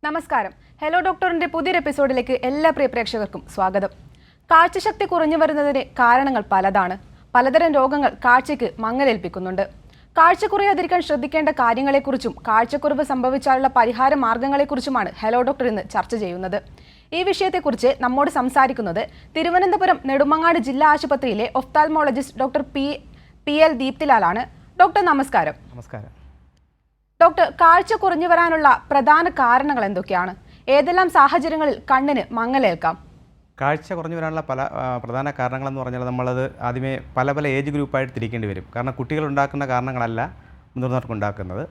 നമസ്കാരം. ഹലോ ഡോക്ടറിന്റെ പുതിയൊരു എപ്പിസോഡിലേക്ക് എല്ലാ പ്രിയ പ്രേക്ഷകർക്കും സ്വാഗതം. കാഴ്ചശക്തി കുറഞ്ഞു വരുന്നതിന് കാരണങ്ങൾ പലതാണ്. പലതരം രോഗങ്ങൾ കാഴ്ചയ്ക്ക് മങ്ങലേൽപ്പിക്കുന്നുണ്ട്. കാഴ്ച കുറയാതിരിക്കാൻ ശ്രദ്ധിക്കേണ്ട കാര്യങ്ങളെക്കുറിച്ചും കാഴ്ചക്കുറവ് സംഭവിച്ചാലുള്ള പരിഹാര മാർഗങ്ങളെക്കുറിച്ചുമാണ് ഹലോ ഡോക്ടർ ഇന്ന് ചർച്ച ചെയ്യുന്നത്. ഈ വിഷയത്തെക്കുറിച്ച് നമ്മോട് സംസാരിക്കുന്നത് തിരുവനന്തപുരം നെടുമങ്ങാട് ജില്ലാ ആശുപത്രിയിലെ ഒഫ്താൽമോളജിസ്റ്റ് ഡോക്ടർ പി എൽ ദീപ്തിലാലാണ്. ഡോക്ടർ നമസ്കാരം. നമസ്കാരം ഡോക്ടർ, കാഴ്ച കുറഞ്ഞു വരാനുള്ള പ്രധാന കാരണങ്ങൾ എന്തൊക്കെയാണ്? ഏതെല്ലാം സാഹചര്യങ്ങളിൽ കണ്ണിന് മങ്ങലേൽക്കാം? കാഴ്ച കുറഞ്ഞു വരാനുള്ള പല പ്രധാന കാരണങ്ങളെന്ന് പറഞ്ഞാൽ നമ്മളത് ആദ്യമേ പല ഏജ് ഗ്രൂപ്പായിട്ട് തിരിക്കേണ്ടി വരും. കാരണം കുട്ടികൾ ഉണ്ടാക്കുന്ന കാരണങ്ങളല്ല മുതിർന്നവർക്ക് ഉണ്ടാക്കുന്നത്.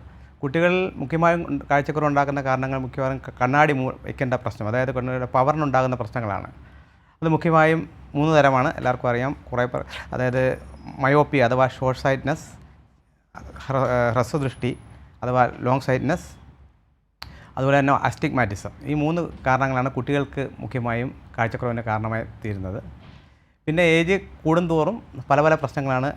കുട്ടികൾ മുഖ്യമായും കാഴ്ചക്കുറവ് ഉണ്ടാക്കുന്ന കാരണങ്ങൾ മിക്കവാറും കണ്ണാടി വയ്ക്കേണ്ട പ്രശ്നം, അതായത് കണ്ണുകളുടെ പവറിനുണ്ടാകുന്ന പ്രശ്നങ്ങളാണ്. അത് മുഖ്യമായും 3 തരമാണ്, എല്ലാവർക്കും അറിയാം. അതായത് മയോപ്പി അഥവാ ഷോർട്ട് സൈറ്റ്നസ്, ഹ്രസ്വദൃഷ്ടി അഥവാ ലോങ് സൈറ്റ്നസ്, അതുപോലെ തന്നെ അസ്റ്റിഗ്മാറ്റിസം. ഈ 3 കാരണങ്ങളാണ് കുട്ടികൾക്ക് മുഖ്യമായും കാഴ്ചക്കുറവിന് കാരണമായി തീരുന്നത്. പിന്നെ ഏജ് കൂടുന്തോറും പല പ്രശ്നങ്ങളാണ്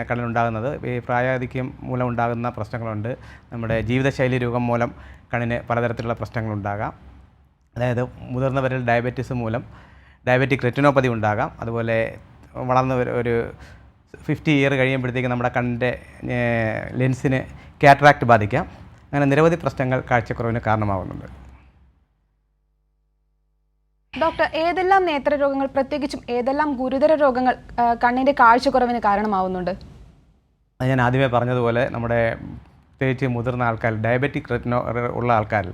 കണ്ണിനുണ്ടാകുന്നത്. ഈ പ്രായാധിക്യം മൂലം ഉണ്ടാകുന്ന പ്രശ്നങ്ങളുണ്ട്. നമ്മുടെ ജീവിതശൈലി രോഗം മൂലം കണ്ണിന് പലതരത്തിലുള്ള പ്രശ്നങ്ങളുണ്ടാകാം. അതായത് മുതിർന്നവരിൽ ഡയബറ്റീസ് മൂലം ഡയബറ്റിക് റെറ്റിനോപ്പതി ഉണ്ടാകാം. അതുപോലെ വളർന്ന് ഒരു 50 ഇയർ കഴിയുമ്പോഴത്തേക്ക് നമ്മുടെ കണ്ണിൻ്റെ ലെൻസിന് കാറ്ററാക്റ്റ് ബാധിക്കാം. അങ്ങനെ നിരവധി പ്രശ്നങ്ങൾ കാഴ്ചക്കുറവിന് കാരണമാകുന്നുണ്ട്. ഡോക്ടർ, ഏതെല്ലാം നേത്രരോഗങ്ങൾ, പ്രത്യേകിച്ചും ഏതെല്ലാം ഗുരുതര രോഗങ്ങൾ കണ്ണിൻ്റെ കാഴ്ചക്കുറവിന് കാരണമാവുന്നുണ്ട്? അത് ഞാൻ ആദ്യമേ പറഞ്ഞതുപോലെ നമ്മുടെ പ്രത്യേകിച്ച് മുതിർന്ന ആൾക്കാർ, ഡയബറ്റിക് ഉള്ള ആൾക്കാരിൽ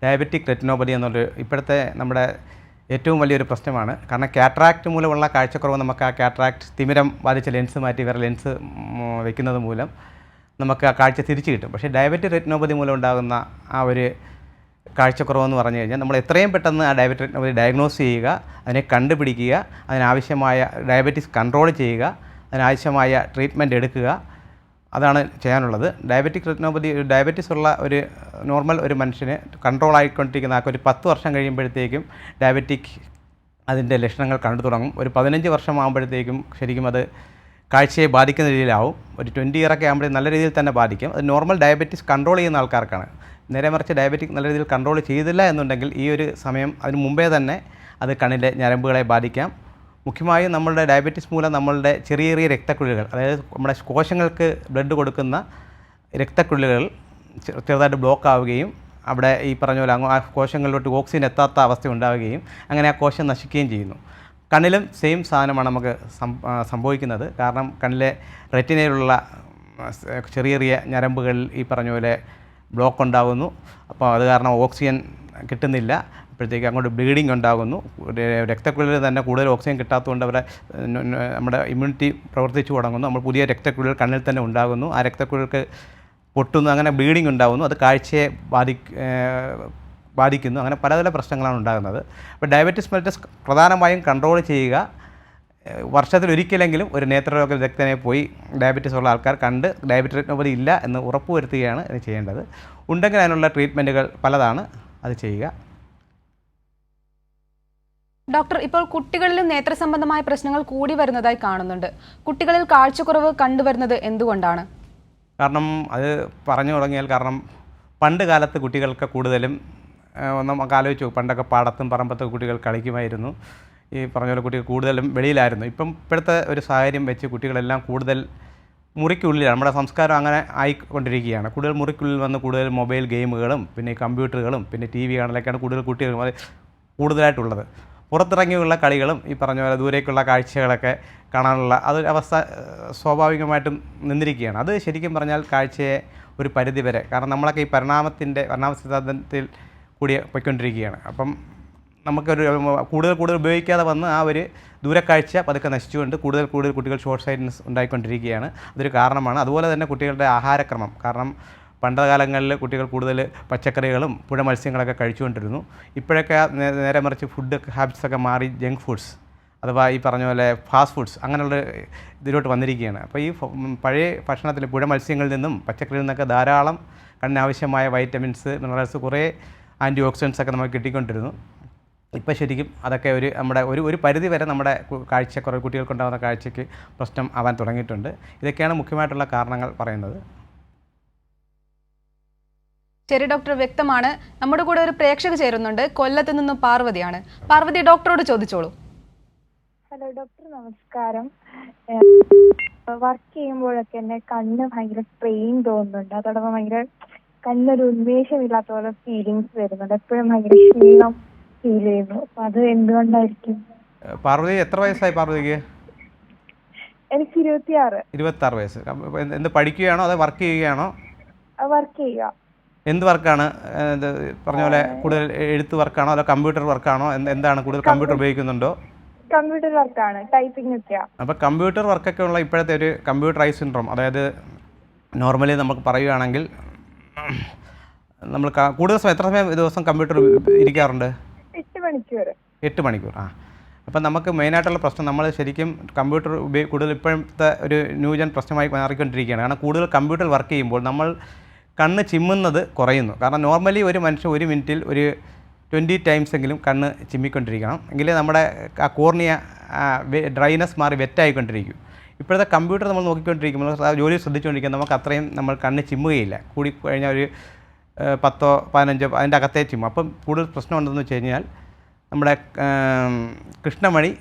ഡയബറ്റിക് റെറ്റിനോപ്പതി എന്നൊരു ഇപ്പോഴത്തെ നമ്മുടെ ഏറ്റവും വലിയൊരു പ്രശ്നമാണ്. കാരണം കാറ്ററാക്റ്റ് മൂലമുള്ള കാഴ്ചക്കുറവ്, നമുക്ക് ആ കാറ്ററാക്റ്റ് തിമിരം ബാധിച്ച ലെൻസ് മാറ്റി വേറെ ലെൻസ് വയ്ക്കുന്നത് മൂലം നമുക്ക് ആ കാഴ്ച തിരിച്ചു കിട്ടും. പക്ഷേ ഡയബറ്റിക് റെറ്റിനോപ്പതി മൂലം ഉണ്ടാകുന്ന ആ ഒരു കാഴ്ചക്കുറവെന്ന് പറഞ്ഞു കഴിഞ്ഞാൽ നമ്മൾ എത്രയും പെട്ടെന്ന് ആ ഡയബറ്റിക് റെറ്റിനോപ്പതി ഡയഗ്നോസ് ചെയ്യുക, അതിനെ കണ്ടുപിടിക്കുക, അതിനാവശ്യമായ ഡയബറ്റിസ് കൺട്രോൾ ചെയ്യുക, അതിനാവശ്യമായ ട്രീറ്റ്മെൻറ്റ് എടുക്കുക, അതാണ് ചെയ്യാനുള്ളത്. ഡയബറ്റിക് റെറ്റിനോപ്പതി, ഡയബറ്റിസ് ഉള്ള ഒരു നോർമൽ ഒരു മനുഷ്യന് കൺട്രോൾ ആയിക്കൊണ്ടിരിക്കുന്ന ഒരു 10 വർഷം കഴിയുമ്പോഴത്തേക്കും ഡയബറ്റിക് അതിൻ്റെ ലക്ഷണങ്ങൾ കണ്ടു തുടങ്ങും. ഒരു 15 വർഷം ആകുമ്പോഴത്തേക്കും ശരിക്കും അത് കാഴ്ചയെ ബാധിക്കുന്ന രീതിയിലാവും. ഒരു 20 ഇയറൊക്കെ ആകുമ്പോഴേ നല്ല രീതിയിൽ തന്നെ ബാധിക്കും. അത് നോർമൽ ഡയബറ്റിസ് കൺട്രോൾ ചെയ്യുന്ന ആൾക്കാർക്കാണ്. നേരെ മറിച്ച് ഡയബറ്റിക് നല്ല രീതിയിൽ കൺട്രോൾ ചെയ്തില്ല എന്നുണ്ടെങ്കിൽ ഈ ഒരു സമയം അതിന് മുമ്പേ തന്നെ അത് കണ്ണിൻ്റെ ഞരമ്പുകളെ ബാധിക്കാം. മുഖ്യമായും നമ്മളുടെ ഡയബറ്റിസ് മൂലം നമ്മളുടെ ചെറിയ രക്തക്കുഴലുകൾ, അതായത് നമ്മുടെ കോശങ്ങൾക്ക് ബ്ലഡ് കൊടുക്കുന്ന രക്തക്കുഴലുകൾ ചെറുതായിട്ട് ബ്ലോക്ക് ആവുകയും അവിടെ ഈ പറഞ്ഞ പോലെ ആ കോശങ്ങളിലോട്ട് ഓക്സിജൻ എത്താത്ത അവസ്ഥ ഉണ്ടാവുകയും അങ്ങനെ ആ കോശം നശിക്കുകയും ചെയ്യുന്നു. കണ്ണിലും സെയിം സാധനമാണ് നമുക്ക് സംഭവിക്കുന്നത്. കാരണം കണ്ണിലെ റെറ്റിനയിലുള്ള ചെറിയ ഞരമ്പുകളിൽ ഈ പറഞ്ഞ പോലെ ബ്ലോക്ക് ഉണ്ടാകുന്നു. അപ്പോൾ അത് കാരണം ഓക്സിജൻ കിട്ടുന്നില്ല. അപ്പോഴത്തേക്ക് അങ്ങോട്ട് ബ്ലീഡിങ് ഉണ്ടാകുന്നു. രക്തക്കുഴലിൽ തന്നെ കൂടുതൽ ഓക്സിജൻ കിട്ടാത്തതുകൊണ്ട് അവരെ നമ്മുടെ ഇമ്മ്യൂണിറ്റി പ്രവർത്തിച്ചു തുടങ്ങുന്നു. നമ്മൾ പുതിയ രക്തക്കുഴൽ കണ്ണിൽ തന്നെ ഉണ്ടാകുന്നു. ആ രക്തക്കുഴലുകൾക്ക് പൊട്ടുന്നു, അങ്ങനെ ബ്ലീഡിങ് ഉണ്ടാകുന്നു. അത് കാഴ്ചയെ ബാധിക്കുന്നു. അങ്ങനെ പലതരം പ്രശ്നങ്ങളാണ് ഉണ്ടാകുന്നത്. അപ്പോൾ ഡയബറ്റിസ് മെലിറ്റസ് പ്രധാനമായും കൺട്രോൾ ചെയ്യുക. വർഷത്തിലൊരിക്കലെങ്കിലും ഒരു നേത്രരോഗ വിദഗ്ധനെ പോയി ഡയബറ്റീസ് ഉള്ള ആൾക്കാർ കണ്ട് ഡയബറ്റിക് റെറ്റിനോപ്പതി ഇല്ല എന്ന് ഉറപ്പുവരുത്തുകയാണ് ഇത് ചെയ്യേണ്ടത്. ഉണ്ടെങ്കിൽ അതിനുള്ള ട്രീറ്റ്മെൻറ്റുകൾ പലതാണ്, അത് ചെയ്യുക. ഡോക്ടർ, ഇപ്പോൾ കുട്ടികളിലും നേത്ര സംബന്ധമായ പ്രശ്നങ്ങൾ കൂടി വരുന്നതായി കാണുന്നുണ്ട്. കുട്ടികളിൽ കാഴ്ചക്കുറവ് കണ്ടുവരുന്നത് എന്തുകൊണ്ടാണ്? കാരണം അത് പറഞ്ഞു തുടങ്ങിയാൽ, കാരണം പണ്ട് കാലത്ത് കുട്ടികൾക്ക് കൂടുതലും നമുക്ക് ആലോചിച്ചു, പണ്ടൊക്കെ പാടത്തും പറമ്പത്തും കുട്ടികൾ കളിക്കുമായിരുന്നു. ഈ പറഞ്ഞ പോലെ കുട്ടികൾ കൂടുതലും വെളിയിലായിരുന്നു. ഇപ്പോഴത്തെ ഒരു സാഹചര്യം വെച്ച് കുട്ടികളെല്ലാം കൂടുതൽ മുറിക്കുള്ളിലാണ്. നമ്മുടെ സംസ്കാരം അങ്ങനെ ആയിക്കൊണ്ടിരിക്കുകയാണ്. കൂടുതൽ മുറിക്കുള്ളിൽ വന്ന് കൂടുതൽ മൊബൈൽ ഗെയിമുകളും പിന്നെ കമ്പ്യൂട്ടറുകളും പിന്നെ TV കാണലൊക്കെയാണ് കൂടുതൽ കൂടുതലായിട്ടുള്ളത്. പുറത്തിറങ്ങിയുള്ള കളികളും ഈ പറഞ്ഞ പോലെ ദൂരേക്കുള്ള കാഴ്ചകളൊക്കെ കാണാനുള്ള അതൊരു അവസ്ഥ സ്വാഭാവികമായിട്ടും നിന്നിരിക്കുകയാണ്. അത് ശരിക്കും പറഞ്ഞാൽ കാഴ്ചയെ ഒരു പരിധിവരെ, കാരണം നമ്മളൊക്കെ ഈ പരിണാമ സിദ്ധാന്തത്തിൽ കൂടി പോയിക്കൊണ്ടിരിക്കുകയാണ്. അപ്പം നമുക്കൊരു കൂടുതൽ ഉപയോഗിക്കാതെ വന്ന് ആ ഒരു ദൂരക്കാഴ്ച പതുക്കെ നശിച്ചുകൊണ്ട് കൂടുതൽ കുട്ടികൾ ഷോർട്ട് സൈറ്റ്നസ് ഉണ്ടായിക്കൊണ്ടിരിക്കുകയാണ്. അതൊരു കാരണമാണ്. അതുപോലെ തന്നെ കുട്ടികളുടെ ആഹാരക്രമം, കാരണം പണ്ടുകാലങ്ങളിൽ കുട്ടികൾ കൂടുതൽ പച്ചക്കറികളും പുഴ മത്സ്യങ്ങളൊക്കെ കഴിച്ചുകൊണ്ടിരുന്നു. ഇപ്പോഴൊക്കെ നേരെ മറിച്ച് ഫുഡ് ഹാബിറ്റ്സൊക്കെ മാറി ജങ്ക് ഫുഡ്സ് അഥവാ ഈ പറഞ്ഞ പോലെ ഫാസ്റ്റ് ഫുഡ്സ് അങ്ങനെയുള്ള ഇതിലോട്ട് വന്നിരിക്കുകയാണ്. അപ്പോൾ ഈ പഴയ ഭക്ഷണത്തിൽ പുഴ മത്സ്യങ്ങളിൽ നിന്നും പച്ചക്കറിയിൽ നിന്നൊക്കെ ധാരാളം കണ്ണിനാവശ്യമായ വൈറ്റമിൻസ്, മിനറൽസ്, കുറേ ആൻറ്റി ഓക്സിഡൻസ് ഒക്കെ നമുക്ക് കിട്ടിക്കൊണ്ടിരുന്നു. ഇപ്പോൾ ശരിക്കും അതൊക്കെ നമ്മുടെ ഒരു പരിധി വരെ നമ്മുടെ കാഴ്ചക്കുറവ്, കുട്ടികൾക്കുണ്ടാകുന്ന കാഴ്ചയ്ക്ക് പ്രശ്നം ആവാൻ തുടങ്ങിയിട്ടുണ്ട്. ഇതൊക്കെയാണ് മുഖ്യമായിട്ടുള്ള കാരണങ്ങൾ പറയുന്നത്. ശരി ഡോക്ടർ, വ്യക്തമാണ്. നമ്മുടെ കൂടെ ഒരു പ്രേക്ഷക ചേരുന്നുണ്ട്. കൊല്ലത്ത് നിന്നും പാർവതിയാണ്. പാർവതി, ഡോക്ടറോട് ചോദിച്ചോളൂ. ഹലോ ഡോക്ടർ, നമസ്കാരം. വർക്ക് ചെയ്യുമ്പോഴൊക്കെ എന്റെ കണ്ണ് ഭയങ്കര സ്ട്രെയിൻ തോന്നുന്നുണ്ട്. അതോടൊപ്പം ഭയങ്കര കണ്ണൊരു ഉന്മേഷമില്ലാത്ത പോലെ ഫീലിങ്സ് വരുന്നുണ്ട്. എപ്പോഴും ഭയങ്കര ക്ഷീണം ഫീൽ ചെയ്യുന്നു. അപ്പൊ അത് എന്തുകൊണ്ടായിരിക്കും? പാർവതി, എത്ര വയസ്സായി പാർവതിക്ക്? എനിക്ക് 26. 26 വയസ്സ്. എന്ത് പഠിക്കുകയാണോ അതോ വർക്ക് ചെയ്യുകയാണോ? വർക്ക് ചെയ്യുക. എന്ത് വർക്കാണ്? ഇത് പറഞ്ഞ പോലെ കൂടുതൽ എഴുത്ത് വർക്കാണോ അതോ കമ്പ്യൂട്ടർ വർക്കാണോ? എന്താണ് കൂടുതൽ? കമ്പ്യൂട്ടർ ഉപയോഗിക്കുന്നുണ്ടോ? കമ്പ്യൂട്ടർ വർക്കാണ്, ടൈപ്പിംഗ് ഒക്കെയാ. അപ്പോൾ കമ്പ്യൂട്ടർ വർക്കൊക്കെ ഉള്ള ഇപ്പോഴത്തെ ഒരു കമ്പ്യൂട്ടറൈസ് സിൻഡ്രോം, അതായത് നോർമലി നമുക്ക് പറയുകയാണെങ്കിൽ നമ്മൾ കൂടുതൽ സമയം എത്ര സമയം ദിവസം കമ്പ്യൂട്ടർ ഇരിക്കാറുണ്ട്? 8 മണിക്കൂർ. 8 മണിക്കൂർ. അപ്പം നമുക്ക് മെയിനായിട്ടുള്ള പ്രശ്നം, നമ്മൾ ശരിക്കും കമ്പ്യൂട്ടർ കൂടുതൽ ഇപ്പോഴത്തെ ഒരു ന്യൂജൻ പ്രശ്നമായി മാറിക്കൊണ്ടിരിക്കുകയാണ്. കാരണം കൂടുതൽ കമ്പ്യൂട്ടർ വർക്ക് ചെയ്യുമ്പോൾ നമ്മൾ കണ്ണ് ചിമ്മുന്നത് കുറയുന്നു. കാരണം നോർമലി ഒരു മനുഷ്യൻ 1 മിനിറ്റിൽ ഒരു 20 ടൈംസ് എങ്കിലും കണ്ണ് ചിമ്മിക്കൊണ്ടിരിക്കണം, എങ്കിലേ നമ്മുടെ ആ കോർണിയ ഡ്രൈനസ് മാറി വെറ്റായിക്കൊണ്ടിരിക്കും. ഇപ്പോഴത്തെ കമ്പ്യൂട്ടർ നമ്മൾ നോക്കിക്കൊണ്ടിരിക്കുമ്പോൾ ജോലി ശ്രദ്ധിച്ചുകൊണ്ടിരിക്കുമ്പോൾ നമുക്ക് അത്രയും നമ്മൾ കണ്ണ് ചിമ്മുകയില്ല. കൂടി കഴിഞ്ഞാൽ ഒരു 10 15 അതിൻ്റെ അകത്തേ ചിമ്മും. അപ്പം കൂടുതൽ പ്രശ്നം ഉണ്ടെന്ന് വെച്ച് കഴിഞ്ഞാൽ നമ്മുടെ കൃഷ്ണമണി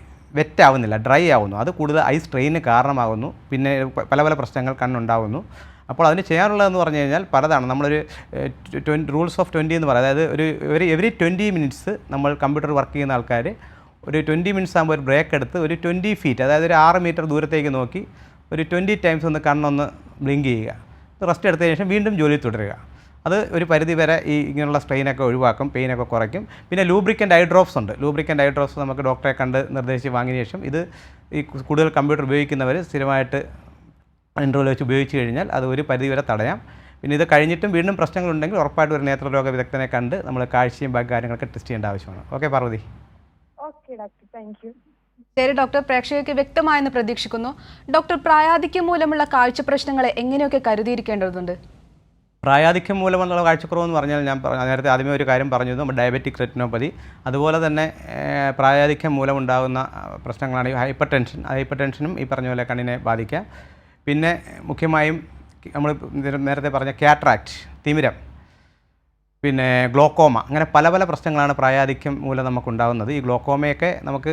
വെറ്റാവുന്നില്ല, ഡ്രൈ ആവുന്നു. അത് കൂടുതൽ ഐ സ്ട്രെയിന് കാരണമാകുന്നു. പിന്നെ പല പല പ്രശ്നങ്ങൾ കണ്ണുണ്ടാകുന്നു. അപ്പോൾ അതിന് ചെയ്യാനുള്ളതെന്ന് പറഞ്ഞു കഴിഞ്ഞാൽ പലതാണ്. നമ്മളൊരു റൂൾസ് ഓഫ് 20 എന്ന് പറയും. അതായത് എവരി 20 മിനിറ്റ്സ് നമ്മൾ കമ്പ്യൂട്ടർ വർക്ക് ചെയ്യുന്ന ആൾക്കാർ ഒരു 20 മിനിറ്റ്സ് ആകുമ്പോൾ ഒരു ബ്രേക്ക് എടുത്ത് ഒരു 20 ഫീറ്റ്, അതായത് ഒരു 6 മീറ്റർ ദൂരത്തേക്ക് നോക്കി ഒരു 20 ടൈംസ് ഒന്ന് കണ്ണൊന്ന് ബ്ലിങ്ക് ചെയ്യുക. റെസ്റ്റ് എടുത്തതിന് ശേഷം വീണ്ടും ജോലി തുടരുക. അത് ഒരു പരിധി വരെ ഈ ഇങ്ങനെയുള്ള സ്ട്രെയിനൊക്കെ ഒഴിവാക്കും, പെയിനൊക്കെ കുറയ്ക്കും. പിന്നെ ലൂബ്രിക്കൻ്റ് ഐ ഡ്രോപ്സ് ഉണ്ട്. ലൂബ്രിക്കൻ്റ് ഐ ഡ്രോപ്സ് നമുക്ക് ഡോക്ടറെ കണ്ട് നിർദ്ദേശിച്ച് വാങ്ങിയ ശേഷം ഇത് ഈ കൂടുതൽ കമ്പ്യൂട്ടർ ഉപയോഗിക്കുന്നവർ സ്ഥിരമായിട്ട് ഇൻ്റർവെൽ വെച്ച് ഉപയോഗിച്ച് കഴിഞ്ഞാൽ അത് ഒരു പരിധി വരെ തടയാം. പിന്നെ ഇത് കഴിഞ്ഞിട്ടും വീണ്ടും പ്രശ്നങ്ങളുണ്ടെങ്കിൽ ഉറപ്പായിട്ട് ഒരു നേത്രരോഗ വിദഗ്ധനെ കണ്ട് നമ്മൾ കാഴ്ചയും ബാക്കി കാര്യങ്ങളൊക്കെ ടെസ്റ്റ് ചെയ്യേണ്ട ആവശ്യമാണ്. Okay Parvathi? Okay doctor, thank you. ശരി ഡോക്ടർ, പ്രേക്ഷകർക്ക് വ്യക്തമായെന്ന് പ്രതീക്ഷിക്കുന്നു. ഡോക്ടർ, പ്രായാധിക്യം മൂലമുള്ള കാഴ്ച പ്രശ്നങ്ങളെ എങ്ങനെയൊക്കെ കരുതിയിരിക്കേണ്ടതുണ്ട്? പ്രായാധിക്യം മൂലമുള്ള കാഴ്ചക്കുറവെന്ന് പറഞ്ഞാൽ ഞാൻ നേരത്തെ ആദ്യമേ ഒരു കാര്യം പറഞ്ഞു, നമ്മുടെ ഡയബറ്റിക് റെറ്റിനോപ്പതി. അതുപോലെ തന്നെ പ്രായാധിക്യം മൂലമുണ്ടാകുന്ന പ്രശ്നങ്ങളാണ് ഈ ഹൈപ്പർ ടെൻഷൻ. ഹൈപ്പർ ടെൻഷനും ഈ പറഞ്ഞ പോലെ കണ്ണിനെ ബാധിക്കാം. പിന്നെ മുഖ്യമായും നമ്മൾ നേരത്തെ പറഞ്ഞ കാറ്ററാക്റ്റ്, തിമിരം, പിന്നെ ഗ്ലോക്കോമ, അങ്ങനെ പല പല പ്രശ്നങ്ങളാണ് പ്രായാധിക്യം മൂലം നമുക്കുണ്ടാകുന്നത്. ഈ ഗ്ലോക്കോമയൊക്കെ നമുക്ക്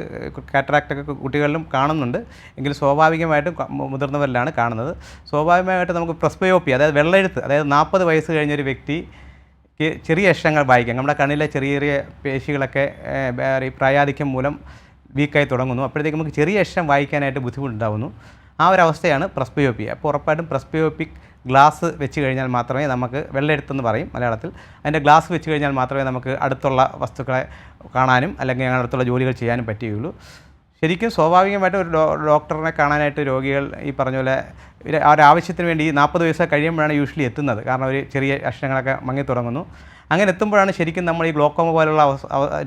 കാറ്ററാക്റ്റൊക്കെ കുട്ടികളിലും കാണുന്നുണ്ട്, എങ്കിൽ സ്വാഭാവികമായിട്ടും മുതിർന്നവരിലാണ് കാണുന്നത്. സ്വാഭാവികമായിട്ട് നമുക്ക് പ്രസ്ബയോപ്പി, അതായത് വെള്ളെഴുത്ത്, അതായത് 40 വയസ്സ് കഴിഞ്ഞൊരു വ്യക്തിക്ക് ചെറിയ അക്ഷരങ്ങൾ വായിക്കാം. നമ്മുടെ കണ്ണിലെ ചെറിയ ചെറിയ പേശികളൊക്കെ പ്രായാധിക്യം മൂലം വീക്കായി തുടങ്ങുന്നു. അപ്പോഴത്തേക്ക് നമുക്ക് ചെറിയ അക്ഷരം വായിക്കാനായിട്ട് ബുദ്ധിമുട്ടുണ്ടാകുന്നു. ആ ഒരു അവസ്ഥയാണ് പ്രസ്ബയോപ്പി. അപ്പോൾ ഉറപ്പായിട്ടും പ്രസ്ബയോപ്പിക് ഗ്ലാസ് വെച്ച് കഴിഞ്ഞാൽ മാത്രമേ നമുക്ക്, വെള്ളെഴുത്തെന്ന് പറയും മലയാളത്തിൽ, അതിൻ്റെ ഗ്ലാസ് വെച്ച് കഴിഞ്ഞാൽ മാത്രമേ നമുക്ക് അടുത്തുള്ള വസ്തുക്കളെ കാണാനും അല്ലെങ്കിൽ ഞങ്ങളുടെ അടുത്തുള്ള ജോലികൾ ചെയ്യാനും പറ്റുകയുള്ളൂ. ശരിക്കും സ്വാഭാവികമായിട്ട് ഒരു ഡോക്ടറിനെ കാണാനായിട്ട് രോഗികൾ ഈ പറഞ്ഞ പോലെ ആ ഒരു ആവശ്യത്തിന് വേണ്ടി 40 വയസ്സ് കഴിയുമ്പോഴാണ് യൂഷ്വലി എത്തുന്നത്. കാരണം ഒരു ചെറിയ അക്ഷരങ്ങളൊക്കെ മങ്ങി തുടങ്ങുന്നു. അങ്ങനെ എത്തുമ്പോഴാണ് ശരിക്കും നമ്മൾ ഈ ഗ്ലോക്കോമ പോലുള്ള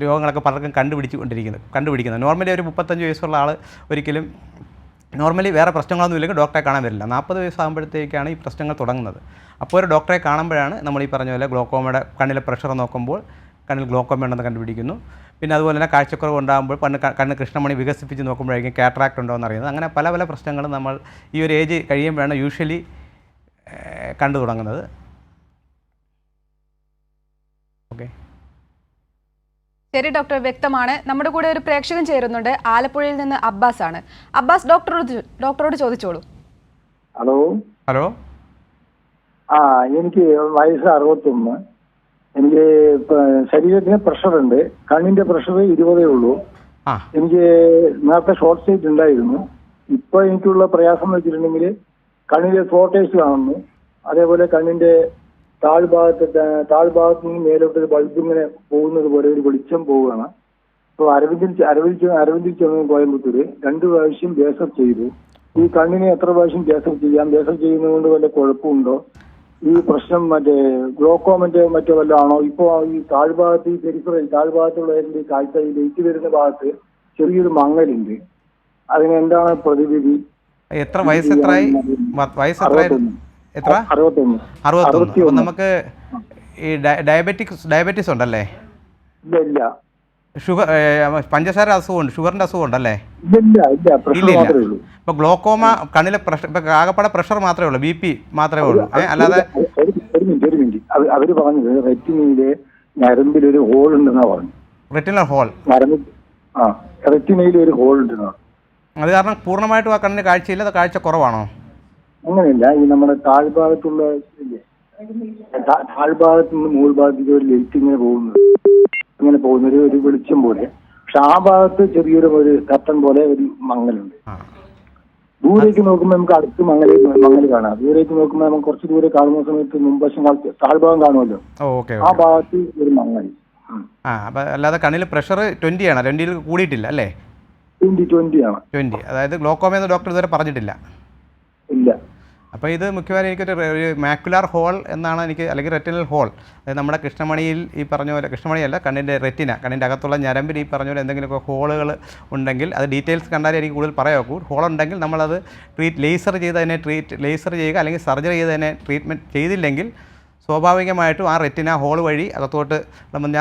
രോഗങ്ങളൊക്കെ പലർക്കും കണ്ടുപിടിക്കുന്നത്. നോർമലി ഒരു 35 വയസ്സുള്ള ആൾ ഒരിക്കലും നോർമലി വേറെ പ്രശ്നങ്ങളൊന്നും ഇല്ലെങ്കിൽ ഡോക്ടറെ കാണാൻ വരില്ല. 40 വയസ്സാകുമ്പോഴത്തേക്കാണ് ഈ പ്രശ്നങ്ങൾ തുടങ്ങുന്നത്. അപ്പോൾ ഒരു ഡോക്ടറെ കാണുമ്പോഴാണ് നമ്മൾ ഈ പറഞ്ഞ പോലെ ഗ്ലോക്കോമയുടെ കണ്ണിലെ പ്രഷർ നോക്കുമ്പോൾ കണ്ണിൽ ഗ്ലോക്കോമ ഉണ്ടെന്ന് കണ്ടുപിടിക്കുന്നു. പിന്നെ അതുപോലെ തന്നെ കാഴ്ചക്കുറവ് ഉണ്ടാകുമ്പോൾ കണ്ണ് കൃഷ്ണമണി വികസിപ്പിച്ച് നോക്കുമ്പോഴായിരിക്കും കാറ്ററാക്റ്റ് ഉണ്ടോ എന്ന് അറിയുന്നത്. അങ്ങനെ പല പല പ്രശ്നങ്ങളും നമ്മൾ ഈ ഒരു ഏജ് കഴിയുമ്പോഴാണ് യൂഷ്വലി കണ്ടു തുടങ്ങുന്നത്. ഓക്കെ, ശരി ഡോക്ടർ, വ്യക്തമാണ്. നമ്മുടെ കൂടെ ഒരു പ്രേക്ഷകൻ ചേരുന്നുണ്ട്. ആലപ്പുഴയിൽ നിന്ന് അബ്ബാസ് ആണ്. അബ്ബാസ്, ഡോക്ടറോട് ചോദിച്ചോളൂ. ഹലോ. ഹലോ. എനിക്ക് വയസ്സ് 61. എനിക്ക് ശരീരത്തിന് പ്രഷറുണ്ട്. കണ്ണിന്റെ പ്രഷർ 20 ഉള്ളൂ. എനിക്ക് നേരത്തെ ഷോർട്ട് സൈറ്റ് ഉണ്ടായിരുന്നു. ഇപ്പൊ എനിക്കുള്ള പ്രയാസം എന്ന് വെച്ചിട്ടുണ്ടെങ്കിൽ കണ്ണിലെ ഫ്ലോട്ടേഴ്സ് കാണുന്നു. അതേപോലെ കണ്ണിന്റെ താഴ്ഭാഗത്ത് നിന്ന് മേലോട്ട് ഒരു ബൾബ് ഇങ്ങനെ പോകുന്നത് പോലെ ഒരു വെളിച്ചം പോവുകയാണ്. ഇപ്പോൾ അരവിന്ദിൽ ചെന്ന് കോയമ്പത്തൂര് 2 പ്രാവശ്യം ലേസർ ചെയ്തു. ഈ കണ്ണിന് എത്ര പ്രാവശ്യം ലേസർ ചെയ്യാം? ലേസർ ചെയ്യുന്നത് കൊണ്ട് വല്ല കുഴപ്പമുണ്ടോ? ഈ പ്രശ്നം മറ്റേ ഗ്ലോക്കോമന്റെ മറ്റോ വല്ല ആണോ? ഇപ്പോൾ ഈ താഴ്ഭാഗത്ത്, ഈ പെരിഫറൽ താഴ്ഭാഗത്തുള്ളതിന്റെ കാഴ്ച, ഈ ലൈറ്റ് വരുന്ന ഭാഗത്ത് ചെറിയൊരു മങ്ങലുണ്ട്. അതിന് എന്താണ് പ്രതിവിധി? എത്ര വയസ്സെത്രയായി? 61. നമുക്ക് ഈ ഡയബറ്റിസ് ഉണ്ടല്ലേ? ഇല്ല. ഷുഗർ, പഞ്ചസാര അസുഖമുണ്ട്, ഷുഗറിന്റെ അസുഖം ഉണ്ടല്ലേ? ഇല്ല. ഇപ്പൊ ഗ്ലോക്കോമ കണ്ണിലെ പ്രഷർ, ഇപ്പൊ ആകപ്പാടെ പ്രഷർ മാത്രമേ ഉള്ളൂ, BP മാത്രമേ ഉള്ളൂ, അല്ലാതെ? ഒരു മിനിറ്റ്. അവര് പറഞ്ഞത് റെറ്റിനയിലെ ഞരമ്പിലൊരു ഹോൾ ഉണ്ടെന്നാ പറഞ്ഞു. Retinal hole? ഞരമ്പ് റെറ്റിനയിൽ ഒരു ഹോൾ ഉണ്ടെന്നാ. അത് കാരണം പൂർണ്ണമായിട്ടും ആ കണ്ണിന് കാഴ്ചയില്ല, അത് കാഴ്ച കുറവാണോ? അങ്ങനെയല്ല, ഈ നമ്മുടെ താഴ്ഭാഗത്തുള്ള താഴ്ഭാഗത്ത് നിന്ന് മുകൾ ഭാഗത്തേക്ക് ഒരു ലൈറ്റ് ഇങ്ങനെ പോകുന്ന ഒരു വെളിച്ചം പോലെ. പക്ഷെ ആ ഭാഗത്ത് ചെറിയൊരു കട്ടൻ പോലെ ഒരു മങ്ങലുണ്ട്. ദൂരേക്ക് നോക്കുമ്പോൾ നമുക്ക് അടുത്ത് മങ്ങൽ കാണാം. ദൂരേക്ക് നോക്കുമ്പോൾ നമുക്ക് കുറച്ച് ദൂരെ കാണുന്ന സമയത്ത് മുൻവശം താഴ്ഭാഗം കാണുമല്ലോ, ആ ഭാഗത്ത് ഒരു മങ്ങൽ. അപ്പൊ അല്ലാതെ കണ്ണിൽ പ്രഷർ 20 ആണ്, 20 കൂടിയിട്ടില്ല അല്ലേ? 20 ആണ്. 20, അതായത് ഗ്ലോക്കോമയെന്ന് ഡോക്ടർ ഇതുവരെ പറഞ്ഞിട്ടില്ല. ഇല്ല. അപ്പോൾ ഇത് മിക്കവാറും എനിക്കൊരു മാക്കുലാർ ഹോൾ എന്നാണ് എനിക്ക്, അല്ലെങ്കിൽ റെറ്റിനൽ ഹോൾ. അതായത് നമ്മുടെ കൃഷ്ണമണിയിൽ ഈ പറഞ്ഞ പോലെ, കൃഷ്ണമണിയല്ല, കണ്ണിൻ്റെ റെറ്റിന, കണ്ണിൻ്റെ അകത്തുള്ള ഞരമ്പിൽ ഈ പറഞ്ഞ പോലെ എന്തെങ്കിലുമൊക്കെ ഹോളുകൾ ഉണ്ടെങ്കിൽ, അത് ഡീറ്റെയിൽസ് കണ്ടാലേ എനിക്ക് കൂടുതൽ പറയാക്കൂ. ഹോളുണ്ടെങ്കിൽ നമ്മളത് ലേസർ ചെയ്യുക, അല്ലെങ്കിൽ സർജറി ചെയ്ത് തന്നെ ട്രീറ്റ്മെൻറ്റ് ചെയ്തില്ലെങ്കിൽ സ്വാഭാവികമായിട്ടും ആ റെറ്റിന ഹോൾ വഴി അകത്തോട്ട്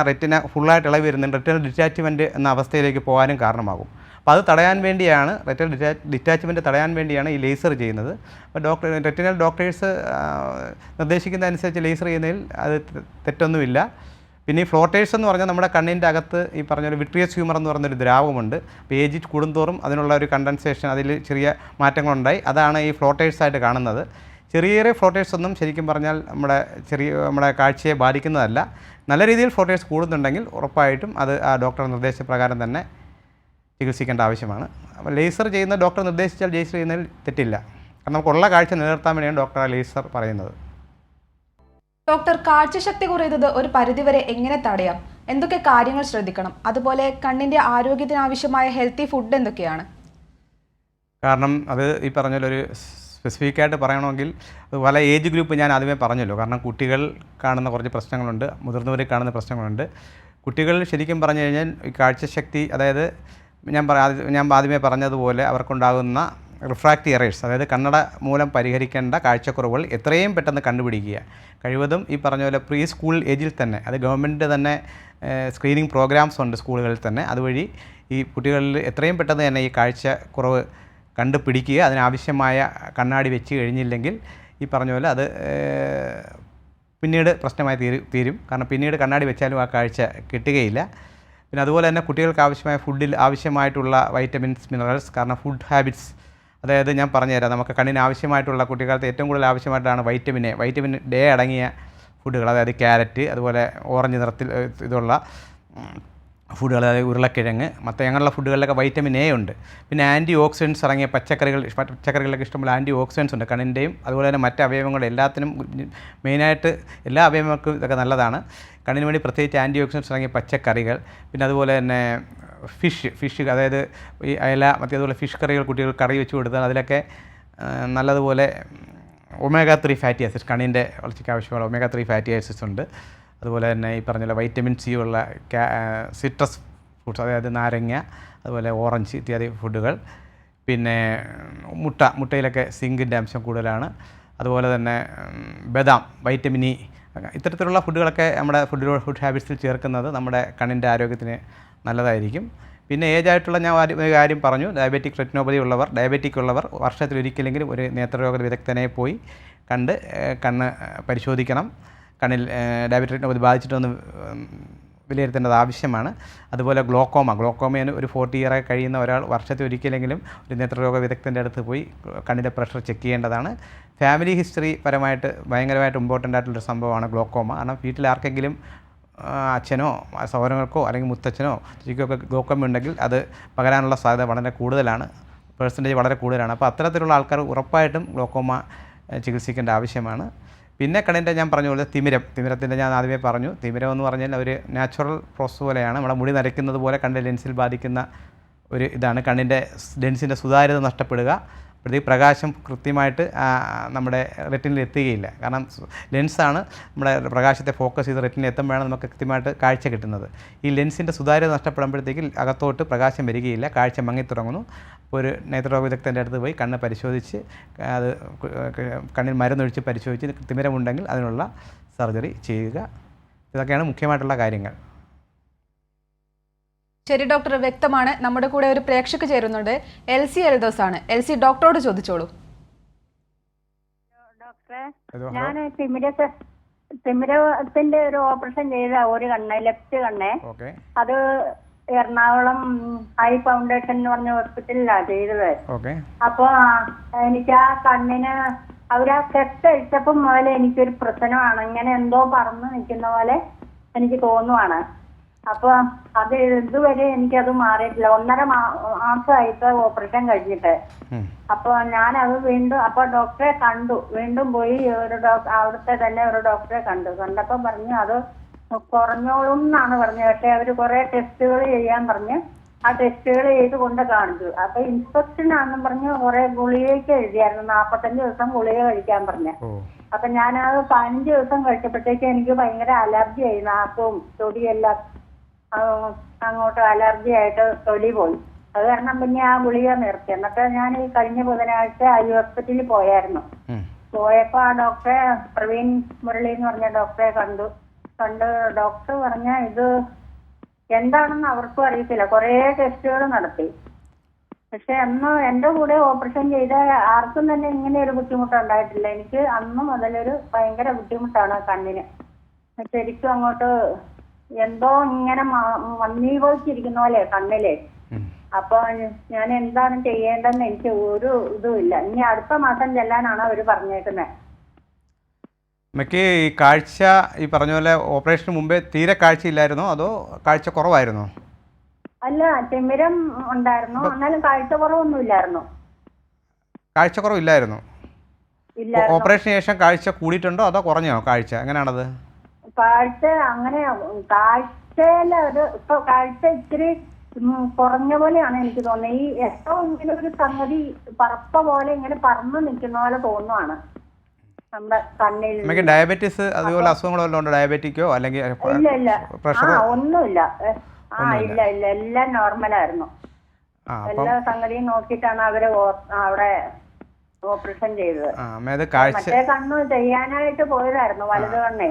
ആ റെറ്റിന ഫുള്ളായിട്ട് ഇളകി വരുന്നുണ്ട്, റെറ്റിനൽ ഡിറ്റാച്ച്മെൻറ്റ് എന്ന അവസ്ഥയിലേക്ക് പോകാനും കാരണമാകും. അപ്പോൾ അത് തടയാൻ വേണ്ടിയാണ്, റെറ്റിനൽ ഡിറ്റാച്ച്മെൻറ്റ് തടയാൻ വേണ്ടിയാണ് ഈ ലേസർ ചെയ്യുന്നത്. അപ്പോൾ റെറ്റിനൽ ഡോക്ടേഴ്സ് നിർദ്ദേശിക്കുന്നതനുസരിച്ച് ലേസർ ചെയ്യുന്നതിൽ അത് തെറ്റൊന്നുമില്ല. പിന്നെ ഈ ഫ്ലോട്ടേഴ്സ് എന്ന് പറഞ്ഞാൽ നമ്മുടെ കണ്ണിൻ്റെ അകത്ത് ഈ പറഞ്ഞൊരു വിട്രിയസ് ഹ്യൂമർ എന്ന് പറയുന്നൊരു ദ്രാവകമുണ്ട്. അപ്പോൾ ഏജ് കൂടുന്തോറും അതിനുള്ള ഒരു കണ്ടൻസേഷൻ, അതിൽ ചെറിയ മാറ്റങ്ങളുണ്ടായി. അതാണ് ഈ ഫ്ലോട്ടേഴ്സായിട്ട് കാണുന്നത്. ചെറിയ ഫ്ലോട്ടേഴ്സ് ഒന്നും ശരിക്കും പറഞ്ഞാൽ നമ്മുടെ കാഴ്ചയെ ബാധിക്കുന്നതല്ല. നല്ല രീതിയിൽ ഫ്ലോട്ടേഴ്സ് കൂടുന്നുണ്ടെങ്കിൽ ഉറപ്പായിട്ടും അത് ആ ഡോക്ടറുടെ നിർദ്ദേശപ്രകാരം തന്നെ ചികിത്സിക്കേണ്ട ആവശ്യമാണ്. അപ്പോൾ ലേസർ ചെയ്യുന്ന ഡോക്ടർ നിർദ്ദേശിച്ചാൽ ലേസർ ചെയ്യുന്നതിൽ തെറ്റില്ല. കാരണം നമുക്കുള്ള കാഴ്ച നിലനിർത്താൻ വേണ്ടിയാണ് ഡോക്ടർ ആ ലേസർ പറയുന്നത്. ഡോക്ടർ, കാഴ്ചശക്തി കുറയുന്നത് ഒരു പരിധിവരെ എങ്ങനെ തടയാം? എന്തൊക്കെ കാര്യങ്ങൾ ശ്രദ്ധിക്കണം? അതുപോലെ കണ്ണിൻ്റെ ആരോഗ്യത്തിനാവശ്യമായ ഹെൽത്തി ഫുഡ് എന്തൊക്കെയാണ്? കാരണം അത് ഈ പറഞ്ഞൊരു സ്പെസിഫിക്കായിട്ട് പറയണമെങ്കിൽ പല ഏജ് ഗ്രൂപ്പ് ഞാൻ ആദ്യമേ പറഞ്ഞല്ലോ. കാരണം കുട്ടികൾ കാണുന്ന കുറച്ച് പ്രശ്നങ്ങളുണ്ട്, മുതിർന്നവർ കാണുന്ന പ്രശ്നങ്ങളുണ്ട്. കുട്ടികൾ ശരിക്കും പറഞ്ഞു കഴിഞ്ഞാൽ ഈ കാഴ്ചശക്തി, അതായത് ഞാൻ ആദ്യമേ പറഞ്ഞതുപോലെ അവർക്കുണ്ടാകുന്ന റിഫ്രാക്റ്റീവ് എറേഴ്സ്, അതായത് കണ്ണട മൂലം പരിഹരിക്കേണ്ട കാഴ്ചക്കുറവുകൾ എത്രയും പെട്ടെന്ന് കണ്ടുപിടിക്കുക. കഴിവതും ഈ പറഞ്ഞ പോലെ പ്രീ സ്കൂൾ ഏജിൽ തന്നെ, അത് ഗവൺമെൻറ് തന്നെ സ്ക്രീനിങ് പ്രോഗ്രാംസ് ഉണ്ട് സ്കൂളുകളിൽ തന്നെ. അതുവഴി ഈ കുട്ടികളിൽ എത്രയും പെട്ടെന്ന് തന്നെ ഈ കാഴ്ചക്കുറവ് കണ്ടുപിടിക്കുക. അതിനാവശ്യമായ കണ്ണാടി വെച്ച് കഴിഞ്ഞില്ലെങ്കിൽ ഈ പറഞ്ഞ പോലെ അത് പിന്നീട് പ്രശ്നമായി തീരും. കാരണം പിന്നീട് കണ്ണാടി വെച്ചാലും ആ കാഴ്ച കിട്ടുകയില്ല. പിന്നെ അതുപോലെ തന്നെ കുട്ടികൾക്ക് ആവശ്യമായ ഫുഡിൽ ആവശ്യമായിട്ടുള്ള വൈറ്റമിൻസ്, മിനറൽസ്, കാരണം ഫുഡ് ഹാബിറ്റ്സ്, അതായത് ഞാൻ പറഞ്ഞുതരാം, നമുക്ക് കണ്ണിന് ആവശ്യമായിട്ടുള്ള, കുട്ടിക്കാലത്ത് ഏറ്റവും കൂടുതൽ ആവശ്യമായിട്ടാണ് വൈറ്റമിൻ ഡേ അടങ്ങിയ ഫുഡുകൾ, അതായത് ക്യാരറ്റ്, അതുപോലെ ഓറഞ്ച് നിറത്തിൽ ഇതുള്ള ഫുഡുകൾ, അതായത് ഉരുളക്കിഴങ്ങ്, അങ്ങനെയുള്ള ഫുഡുകളിലൊക്കെ വൈറ്റമിൻ എ ഉണ്ട്. പിന്നെ ആൻറ്റി ഓക്സിഡൻസ് അടങ്ങിയ പച്ചക്കറികളിലൊക്കെ ഇഷ്ടംപോലെ ആൻറ്റി ഓക്സിഡൻസ് ഉണ്ട് കണ്ണിൻ്റെയും അതുപോലെ തന്നെ മറ്റ് അവയവങ്ങളുടെ എല്ലാത്തിനും. മെയിനായിട്ട് എല്ലാ അവയവങ്ങൾക്കും ഇതൊക്കെ നല്ലതാണ്. കണ്ണിന് വേണ്ടി പ്രത്യേകിച്ച് ആൻറ്റി ഓക്സിഡൻസ് അടങ്ങിയ പച്ചക്കറികൾ. പിന്നെ അതുപോലെ തന്നെ ഫിഷ്, അതായത് ഈ അയല, അതുപോലെ ഫിഷ് കറികൾ കുട്ടികൾ കറി വെച്ച് കൊടുത്താൽ അതിലൊക്കെ നല്ലതുപോലെ ഒമേഗ-3 ഫാറ്റി ആസിഡ്സ്, കണ്ണിൻ്റെ വളർച്ചയ്ക്ക് ആവശ്യമുള്ള ഒമേഗ-3 ഫാറ്റി ആസിഡ്സ് ഉണ്ട്. അതുപോലെ തന്നെ ഈ പറഞ്ഞ വൈറ്റമിൻ സി ഉള്ള സിട്രസ് ഫ്രൂട്ട്സ്, അതായത് നാരങ്ങ, അതുപോലെ ഓറഞ്ച് ഇത്യാദി ഫുഡുകൾ. പിന്നെ മുട്ടയിലൊക്കെ സിങ്കിൻ്റെ അംശം കൂടുതലാണ്. അതുപോലെ തന്നെ ബദാം, വൈറ്റമിൻ ഇ, ഇത്തരത്തിലുള്ള ഫുഡുകളൊക്കെ നമ്മുടെ ഫുഡ് ഹാബിറ്റ്സിൽ ചേർക്കുന്നത് നമ്മുടെ കണ്ണിൻ്റെ ആരോഗ്യത്തിന് നല്ലതായിരിക്കും. പിന്നെ ഏജായിട്ടുള്ള ഞാൻ ഒരു കാര്യം പറഞ്ഞു, ഡയബറ്റിക് റെറ്റിനോപ്പതി ഉള്ളവർ വർഷത്തിലൊരിക്കലെങ്കിലും ഒരു നേത്രരോഗ വിദഗ്ധനെ പോയി കണ്ണ് പരിശോധിക്കണം. കണ്ണിൽ ഡയബറ്റിക് റെറ്റിനോപ്പതി ബാധിച്ചിട്ടൊന്ന് വിലയിരുത്തേണ്ടത് ആവശ്യമാണ്. അതുപോലെ ഗ്ലോക്കോമയാണ് ഒരു 40 ഇയർ കഴിയുന്ന ഒരാൾ വർഷത്തിലൊരിക്കലെങ്കിലും ഒരു നേത്രരോഗ വിദഗ്ധൻ്റെ അടുത്ത് പോയി കണ്ണിൻ്റെ പ്രഷർ ചെക്ക് ചെയ്യേണ്ടതാണ്. ഫാമിലി ഹിസ്റ്ററി പരമായിട്ട് ഭയങ്കരമായിട്ട് ഇമ്പോർട്ടൻ്റ് ആയിട്ടുള്ളൊരു സംഭവമാണ് ഗ്ലോക്കോമ. കാരണം വീട്ടിൽ ആർക്കെങ്കിലും അച്ഛനോ സഹോദരങ്ങൾക്കോ അല്ലെങ്കിൽ മുത്തച്ഛനോ ചേച്ചിക്കൊക്കെ ഗ്ലോക്കോമ ഉണ്ടെങ്കിൽ അത് പകരാനുള്ള സാധ്യത വളരെ കൂടുതലാണ്, പെർസെൻറ്റേജ് വളരെ കൂടുതലാണ്. അപ്പോൾ അത്തരത്തിലുള്ള ആൾക്കാർ ഉറപ്പായിട്ടും ഗ്ലോക്കോമ ചികിത്സിക്കേണ്ട ആവശ്യമാണ്. പിന്നെ കണ്ണിൻ്റെ ഞാൻ പറഞ്ഞ പോലെ തിമിരത്തിൻ്റെ ഞാൻ ആദ്യമേ പറഞ്ഞു. തിമിരം എന്ന് പറഞ്ഞാൽ ഒരു നാച്ചുറൽ പ്രോസസ് പോലെയാണ്. നമ്മുടെ മുടി നരയ്ക്കുന്നത് പോലെ കണ്ണിൻ്റെ ലെൻസിൽ ബാധിക്കുന്ന ഒരു ഇതാണ്. കണ്ണിൻ്റെ ലെൻസിൻ്റെ സുതാര്യത നഷ്ടപ്പെടുക. അപ്പോഴത്തേക്ക് പ്രകാശം കൃത്യമായിട്ട് നമ്മുടെ റെറ്റിനിൽ എത്തുകയില്ല. കാരണം ലെൻസാണ് നമ്മുടെ പ്രകാശത്തെ ഫോക്കസ് ചെയ്ത് റെറ്റിനിൽ എത്തുമ്പോഴാണ് നമുക്ക് കൃത്യമായിട്ട് കാഴ്ച കിട്ടുന്നത്. ഈ ലെൻസിൻ്റെ സുതാര്യത നഷ്ടപ്പെടുമ്പോഴത്തേക്ക് അകത്തോട്ട് പ്രകാശം വരികയില്ല, കാഴ്ച മങ്ങിത്തുടങ്ങുന്നു. അപ്പോൾ ഒരു നേത്രരോഗ വിദഗ്ധൻ്റെ അടുത്ത് പോയി കണ്ണ് പരിശോധിച്ച് അത് കണ്ണിൽ മരുന്നൊഴിച്ച് പരിശോധിച്ച് തിമിരമുണ്ടെങ്കിൽ അതിനുള്ള സർജറി ചെയ്യുക. ഇതൊക്കെയാണ് മുഖ്യമായിട്ടുള്ള കാര്യങ്ങൾ. ശരി ഡോക്ടർ, വ്യക്തമാണ്. നമ്മുടെ കൂടെ ഒരു പ്രേക്ഷക ചേരുന്നുണ്ട്. എൽസി എൽദോസ് ആണ്. എൽസി, ഡോക്ടറോട് ചോദിച്ചോളൂ. ഡോക്ടറെ, ഞാൻ തിമിരത്തിന്റെ ഒരു ഓപ്പറേഷൻ ചെയ്ത ഒരു കണ്ണ്, ലെഫ്റ്റ് കണ്ണേ. ഓക്കെ അത് എറണാകുളം ഐ ഫൗണ്ടേഷൻ എന്ന് പറഞ്ഞ ഹോസ്പിറ്റലിലാണ് ചെയ്തത്. ഓക്കെ. അപ്പൊ എനിക്ക് ആ കണ്ണിന് അവരാ കെട്ടഴിച്ചപ്പം മുതൽ എനിക്കൊരു പ്രശ്നമാണ്. ഇങ്ങനെ എന്തോ പറന്ന് നിൽക്കുന്ന പോലെ എനിക്ക് തോന്നുവാണ്. അപ്പൊ അത് ഇതുവരെ എനിക്കത് മാറിയിട്ടില്ല. 1.5 മാസമായിട്ട് ഓപ്പറേഷൻ കഴിഞ്ഞിട്ട്. അപ്പൊ ഞാനത് വീണ്ടും അപ്പൊ ഡോക്ടറെ കണ്ടു, വീണ്ടും പോയി ഒരു അവിടുത്തെ തന്നെ ഒരു ഡോക്ടറെ കണ്ടപ്പോ പറഞ്ഞു അത് കുറഞ്ഞോളും എന്നാണ് പറഞ്ഞത്. പക്ഷെ അവര് കുറെ ടെസ്റ്റുകൾ ചെയ്യാൻ പറഞ്ഞ് ആ ടെസ്റ്റുകൾ ചെയ്ത് കൊണ്ട് കാണിച്ചു. അപ്പൊ ഇൻഫെക്ഷൻ ആണെന്നും പറഞ്ഞ് കുറെ ഗുളികയ്ക്ക് എഴുതിയായിരുന്നു. 45 ദിവസം ഗുളിക കഴിക്കാൻ പറഞ്ഞ. അപ്പൊ ഞാനത് 15 ദിവസം കഴിച്ചപ്പോഴത്തേക്ക് എനിക്ക് ഭയങ്കര അലർജി ആയി. നാക്കും തൊടിയെല്ലാം അങ്ങോട്ട് അലർജി ആയിട്ട് തൊലി പോയി. അത് കാരണം പിന്നെ ആ ഗുളിക നിർത്തി. എന്നിട്ട് ഞാൻ ഈ കഴിഞ്ഞ ബുധനാഴ്ച ഐ ഹോസ്പിറ്റലിൽ പോയായിരുന്നു. പോയപ്പോ ആ ഡോക്ടറെ പ്രവീൺ മുരളി എന്ന് പറഞ്ഞ ഡോക്ടറെ കണ്ട് ഡോക്ടർ പറഞ്ഞ ഇത് എന്താണെന്ന് അവർക്കും അറിയത്തില്ല. കുറെ ടെസ്റ്റുകൾ നടത്തി. പക്ഷെ അന്ന് എന്റെ കൂടെ ഓപ്പറേഷൻ ചെയ്ത ആർക്കും തന്നെ ഇങ്ങനെ ഒരു ബുദ്ധിമുട്ട് ഉണ്ടായിട്ടില്ല. എനിക്ക് അന്ന് മുതലൊരു ഭയങ്കര ബുദ്ധിമുട്ടാണ് കണ്ണിന്. ശരിക്കും അങ്ങോട്ട് എന്തോ ഇങ്ങനെ മന്ദീഭവിച്ചിരിക്കുന്ന പോലെ കണ്ണില്. അപ്പൊ ഞാൻ എന്താണ് ചെയ്യേണ്ടതെന്ന് എനിക്ക് ഒരു ഇതുമില്ല. ഇനി അടുത്ത മാസം ചെല്ലാനാണ് അവര് പറഞ്ഞേക്കുന്നത്. അമ്മയ്ക്ക് ഈ കാഴ്ച ഈ പറഞ്ഞ പോലെ ഓപ്പറേഷന് മുമ്പേ തീരെ കാഴ്ചയില്ലായിരുന്നോ അതോ കാഴ്ച കുറവായിരുന്നോ? അല്ല, തിമിരം ഉണ്ടായിരുന്നു, എന്നാലും കാഴ്ച കുറവൊന്നും ഇല്ലായിരുന്നു. കാഴ്ച കുറവില്ലായിരുന്നു. ഇല്ല. ഓപ്പറേഷന് ശേഷം കാഴ്ച കൂടിയിട്ടുണ്ടോ അതോ കുറഞ്ഞോ കാഴ്ച? എങ്ങനെയാണത്? കാഴ്ച അങ്ങനെ കാഴ്ചയില ഇപ്പൊ കാഴ്ച ഇത്തിരി കുറഞ്ഞ പോലെയാണ് എനിക്ക് തോന്നുന്നത്. ഈ എന്തോ ഇങ്ങനെ ഒരു സംഗതി പറപ്പ പോലെ ഇങ്ങനെ പറന്നു നിൽക്കുന്ന പോലെ തോന്നുവാണ് നമ്മുടെ കണ്ണിൽ. നമുക്ക് ഡയബറ്റീസ് അതുപോലെ അസുഖങ്ങളോ ഉണ്ടോ? ഡയബറ്റിക്കോ അല്ലെങ്കിൽ ഇല്ല ഒന്നുമില്ല. ഇല്ല എല്ലാം നോർമലായിരുന്നു. എല്ലാ സംഗതിയും നോക്കിയിട്ടാണ് അവര് അവിടെ ഓപ്പറേഷൻ ചെയ്തത്. മറ്റേ കണ്ണ് ചെയ്യാനായിട്ട് പോയതായിരുന്നു, വലത് കണ്ണേ.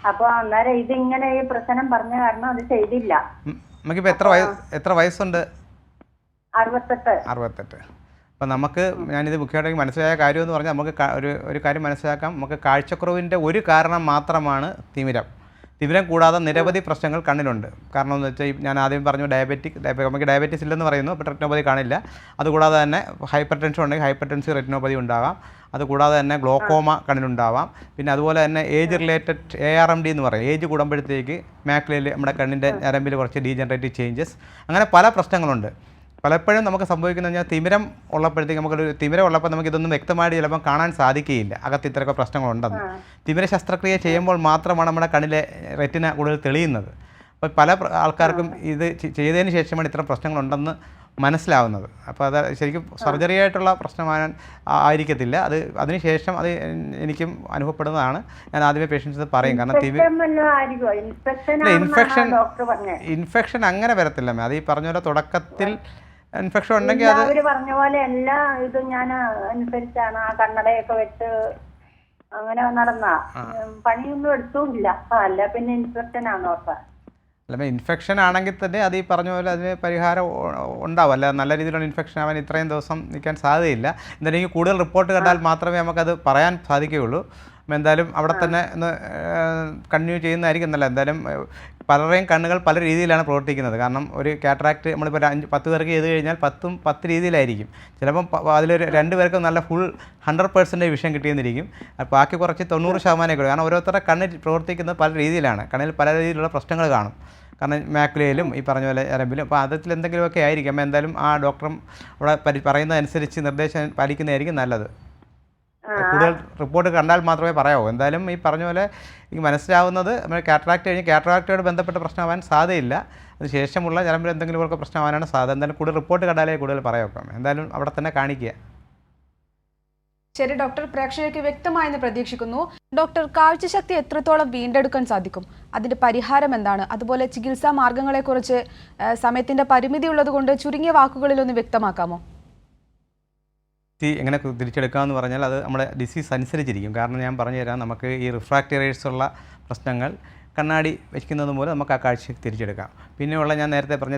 അപ്പൊ അന്നേരം ഇതിങ്ങനെ ഈ പ്രശ്നം പറഞ്ഞ കാരണം അത് ചെയ്തില്ല. നമുക്കിപ്പോ എത്ര വയസ്സുണ്ട്? 68. അപ്പം നമുക്ക് ഞാനിത് മുഖ്യമായിട്ട് മനസ്സിലായ കാര്യം എന്ന് പറഞ്ഞാൽ നമുക്ക് ഒരു കാര്യം മനസ്സിലാക്കാം. നമുക്ക് കാഴ്ചക്കുറവിൻ്റെ ഒരു കാരണം മാത്രമാണ് തിമിരം കൂടാതെ നിരവധി പ്രശ്നങ്ങൾ കണ്ണിലുണ്ട്. കാരണം എന്ന് വെച്ചാൽ ഞാൻ ആദ്യം പറഞ്ഞു നമുക്ക് ഡയബറ്റീസ് ഇല്ലെന്ന് പറയുന്നു, അപ്പോൾ റെറ്റിനോപ്പതി കാണില്ല. അതുകൂടാതെ തന്നെ ഹൈപ്പർ ടെൻഷൻ ഉണ്ടെങ്കിൽ ഹൈപ്പർ ടെൻസീവ് റെറ്റിനോപ്പതി ഉണ്ടാകാം. അതുകൂടാതെ തന്നെ ഗ്ലോക്കോമ കണ്ണിലുണ്ടാവാം. പിന്നെ അതുപോലെ തന്നെ ഏജ് റിലേറ്റഡ് ARMD എന്ന് പറയും. ഏജ് കൂടുമ്പോഴത്തേക്ക് മാക്ലയിൽ നമ്മുടെ കണ്ണിൻ്റെ ഞരമ്പിൽ കുറച്ച് ഡീജനറേറ്റീവ് ചേഞ്ചസ്, അങ്ങനെ പല പ്രശ്നങ്ങളുണ്ട്. പലപ്പോഴും നമുക്ക് സംഭവിക്കുന്നത് കഴിഞ്ഞാൽ തിമിരം ഉള്ളപ്പോൾ നമുക്കിതൊന്നും വ്യക്തമായിട്ട് ചിലപ്പോൾ കാണാൻ സാധിക്കുകയില്ല, അകത്ത് ഇത്രയൊക്കെ പ്രശ്നങ്ങളുണ്ടെന്ന്. തിമിര ശസ്ത്രക്രിയ ചെയ്യുമ്പോൾ മാത്രമാണ് നമ്മുടെ കണ്ണിലെ റെറ്റിന കൂടുതൽ തെളിയുന്നത്. അപ്പോൾ പല ആൾക്കാർക്കും ഇത് ചെയ്തതിന് ശേഷമാണ് ഇത്തരം പ്രശ്നങ്ങളുണ്ടെന്ന് മനസ്സിലാവുന്നത്. അപ്പോൾ അത് ശരിക്കും സർജറി ആയിട്ടുള്ള ആയിരിക്കത്തില്ല. അതിനുശേഷം അത് എനിക്കും അനുഭവപ്പെടുന്നതാണ്. ഞാൻ ആദ്യമേ പേഷ്യൻസ് പറയും. കാരണം ഇൻഫെക്ഷൻ അങ്ങനെ വരത്തില്ല. അത് ഈ പറഞ്ഞ പോലെ തുടക്കത്തിൽ ഇൻഫെക്ഷൻ ഉണ്ടെങ്കിൽ അത് പറഞ്ഞ പോലെ എല്ലാ ഇതും ഞാൻ അനുസരിച്ചാണ്. ആ കണ്ണടയൊക്കെ വെച്ച് അങ്ങനെ നടന്ന പണിയൊന്നും എടുത്തുമില്ല. അല്ല പിന്നെ ഇൻഫെക്ഷൻ ആണോ? അല്ല, ഇൻഫെക്ഷൻ ആണെങ്കിൽ തന്നെ അത് ഈ പറഞ്ഞ പോലെ അതിന് പരിഹാരം ഉണ്ടാവും. അല്ല, നല്ല രീതിയിലുള്ള ഇൻഫെക്ഷൻ ആവാൻ ഇത്രയും ദിവസം നിൽക്കാൻ സാധ്യതയില്ല. എന്തായാലും കൂടുതൽ റിപ്പോർട്ട് കണ്ടാൽ മാത്രമേ നമുക്കത് പറയാൻ സാധിക്കുകയുള്ളൂ. എന്തായാലും അവിടെ തന്നെ ഒന്ന് കണ്ടിന്യൂ ചെയ്യുന്നതായിരിക്കും നല്ല. എന്തായാലും പലരുടെയും കണ്ണുകൾ പല രീതിയിലാണ് പ്രവർത്തിക്കുന്നത്. കാരണം ഒരു കാറ്ററാക്ട് നമ്മളിപ്പോൾ 10 പേർക്ക് ചെയ്ത് കഴിഞ്ഞാൽ 10 രീതിയിലായിരിക്കും. ചിലപ്പം അതിലൊരു 2 പേർക്ക് നല്ല ഫുൾ 100% വിഷൻ കിട്ടിയെന്നിരിക്കും. ബാക്കി കുറച്ച് 90% കാരണം ഓരോരുത്തരുടെ കണ്ണ് പ്രവർത്തിക്കുന്നത് പല രീതിയിലാണ്. കണ്ണിൽ പല രീതിയിലുള്ള പ്രശ്നങ്ങൾ കാണും. കാരണം മാക്കുലയിലും ഈ പറഞ്ഞ പോലെ ഞരമ്പിലും. അപ്പോൾ അതിൽ എന്തെങ്കിലുമൊക്കെ ആയിരിക്കും. അപ്പോൾ എന്തായാലും ആ ഡോക്ടറും അവിടെ പറയുന്നതനുസരിച്ച് നിർദ്ദേശം പാലിക്കുന്നതായിരിക്കും നല്ലത്. കൂടുതൽ റിപ്പോർട്ട് കണ്ടാൽ മാത്രമേ പറയാവൂ. എന്തായാലും ഈ പറഞ്ഞ പോലെ എനിക്ക് മനസ്സിലാവുന്നത് നമ്മൾ കാറ്ററാക്റ്റോട് ബന്ധപ്പെട്ട പ്രശ്നമാവാൻ സാധ്യതയില്ല. അതിനുശേഷമുള്ള ഞരമ്പിൽ എന്തെങ്കിലുമൊക്കെ പ്രശ്നമാവാനാണ് സാധ്യത. എന്തായാലും കൂടുതൽ റിപ്പോർട്ട് കണ്ടാലേ കൂടുതൽ പറയാം. എന്തായാലും അവിടെ തന്നെ കാണിക്കുക. ശരി ഡോക്ടർ, പ്രേക്ഷകർക്ക് വ്യക്തമായെന്ന് പ്രതീക്ഷിക്കുന്നു. ഡോക്ടർ, കാഴ്ചശക്തി എത്രത്തോളം വീണ്ടെടുക്കാൻ സാധിക്കും? അതിൻ്റെ പരിഹാരം എന്താണ്? അതുപോലെ ചികിത്സാ മാർഗങ്ങളെക്കുറിച്ച് സമയത്തിൻ്റെ പരിമിതി ഉള്ളതുകൊണ്ട് ചുരുങ്ങിയ വാക്കുകളിലൊന്ന് വ്യക്തമാക്കാമോ? എങ്ങനെ തിരിച്ചെടുക്കാമെന്ന് പറഞ്ഞാൽ അത് നമ്മുടെ ഡിസീസ് അനുസരിച്ചിരിക്കും. കാരണം ഞാൻ പറഞ്ഞു തരാം, നമുക്ക് ഈ റിഫ്രാക്റ്ററേഴ്സ് ഉള്ള പ്രശ്നങ്ങൾ കണ്ണാടി വയ്ക്കുന്നത് മൂലം നമുക്ക് ആ കാഴ്ച തിരിച്ചെടുക്കാം. പിന്നെയുള്ള ഞാൻ നേരത്തെ പറഞ്ഞ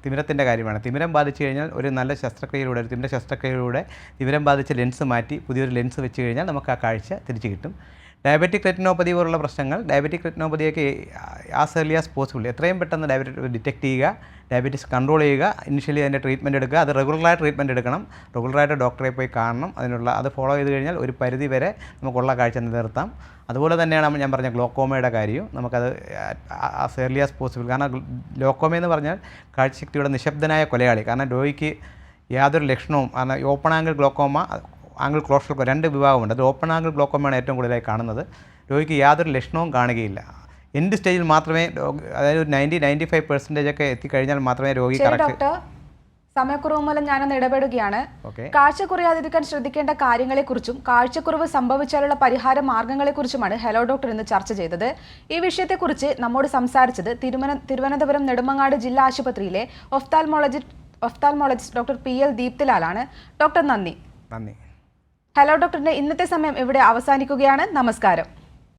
തിമിരത്തിൻ്റെ കാര്യമാണ്. തിമിരം ബാധിച്ചു കഴിഞ്ഞാൽ ഒരു നല്ല ശസ്ത്രക്രിയയിലൂടെ തിമിരം ബാധിച്ച ലെൻസ് മാറ്റി പുതിയൊരു ലെൻസ് വെച്ച് കഴിഞ്ഞാൽ നമുക്ക് ആ കാഴ്ച തിരിച്ചു കിട്ടും. ഡയബറ്റിക് റെറ്റിനോപ്പതി പോലുള്ള പ്രശ്നങ്ങൾ, ഡയബറ്റിക് റെറ്റിനോപ്പതിയൊക്കെ ആസ് ഏർലി ആസ് പോസിബിൾ എത്രയും പെട്ടെന്ന് ഡയബറ്റിക് ഡിറ്റക്ട് ചെയ്യുക, ഡയബറ്റീസ് കൺട്രോൾ ചെയ്യുക, ഇനിഷ്യലി അതിൻ്റെ ട്രീറ്റ്മെൻറ്റ് എടുക്കുക. അത് റെഗുലറായ ട്രീറ്റ്മെൻറ്റ് എടുക്കണം, റെഗുലറായിട്ട് ഡോക്ടറെ പോയി കാണണം. അത് ഫോളോ ചെയ്ത് കഴിഞ്ഞാൽ ഒരു പരിധി വരെ നമുക്കുള്ള കാഴ്ച നിലനിർത്താം. അതുപോലെ തന്നെയാണ് ഞാൻ പറഞ്ഞ ഗ്ലോക്കോമയുടെ കാര്യവും നമുക്കത് ആസ് ഏർലി ആസ് പോസിബിൾ. കാരണം ഗ്ലോക്കോമ എന്ന് പറഞ്ഞാൽ കാഴ്ചശക്തിയുടെ നിശബ്ദനായ കൊലയാളി. കാരണം രോഗിക്ക് യാതൊരു ലക്ഷണവും, കാരണം open angle glaucoma, angle closure glaucoma 2 വിഭാഗമുണ്ട്. അത് ഓപ്പൺ ആംഗിൾ ഗ്ലോക്കോമയാണ് ഏറ്റവും കൂടുതലായി കാണുന്നത്. രോഗിക്ക് യാതൊരു ലക്ഷണവും കാണുകയില്ല. എൻഡ് സ്റ്റേജിൽ മാത്രമേ, അതായത് 90-95% ഒക്കെ എത്തിക്കഴിഞ്ഞാൽ മാത്രമേ രോഗി കറക്റ്റ്. ഡോക്ടർ, സമയക്കുറവ് മൂലം ഞാനൊന്ന് ഇടപെടുകയാണ്. ഓക്കെ. കാഴ്ച കുറയാതിരിക്കാൻ ശ്രദ്ധിക്കേണ്ട കാര്യങ്ങളെക്കുറിച്ചും കാഴ്ചക്കുറവ് സംഭവിച്ചാലുള്ള പരിഹാര മാർഗങ്ങളെക്കുറിച്ചുമാണ് ഹലോ ഡോക്ടർ ഇന്ന് ചർച്ച ചെയ്തത്. ഈ വിഷയത്തെക്കുറിച്ച് നമ്മോട് സംസാരിച്ചത് തിരുവനന്തപുരം നെടുമങ്ങാട് ജില്ലാ ആശുപത്രിയിലെ ഒഫ്താൽമോളജിസ്റ്റ് ഡോക്ടർ PL ദീപ്തിലാലാണ്. ഡോക്ടർ നന്ദി. നന്ദി. ഹലോ ഡോക്ടറിന്റെ ഇന്നത്തെ സമയം ഇവിടെ അവസാനിക്കുകയാണ്. നമസ്കാരം.